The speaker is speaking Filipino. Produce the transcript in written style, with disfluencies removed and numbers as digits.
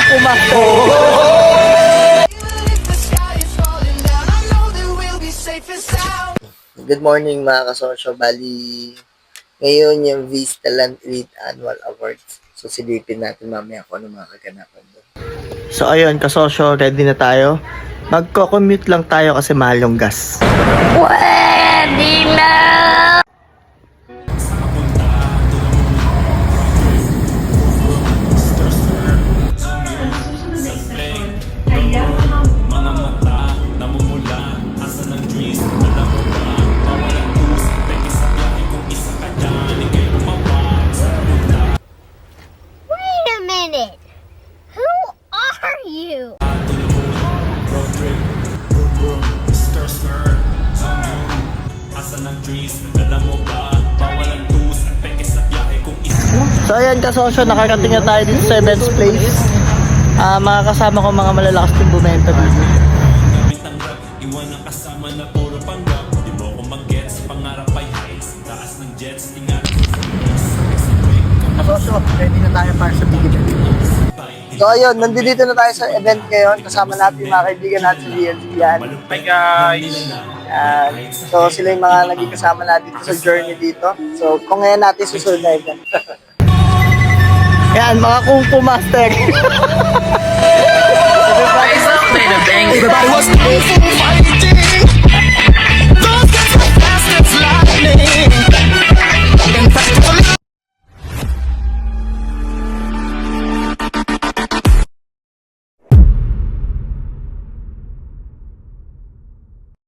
Kung Master. Good morning mga kasosyo. Bali, ngayon yung Vista Land Elite Annual Awards. So silipin natin mamaya kung ano mga kaganapan doon. So ayun, kasosyo, ready na tayo. Magko-commute lang tayo kasi mahal yung gas. Pwede na! So ayan kasosyo, nakarating na tayo dito sa events place. Mga kasama ko mga malalakas din bumenta dito. Iwan ang kasama na puro panggap. Di mo ko mag-gets, pangarap ay highs. Taas ng jets, ingat. Kasosyo, ready na tayo para sa big event. So ayun, nandito na tayo sa event ngayon. Kasama natin yung mga kaibigan natin sa VLC yan. Hi guys! So sila yung mga naging kasama natin sa journey dito. So kung ngayon natin susunod na event. Yan, mga Kung Fu Master. Everybody was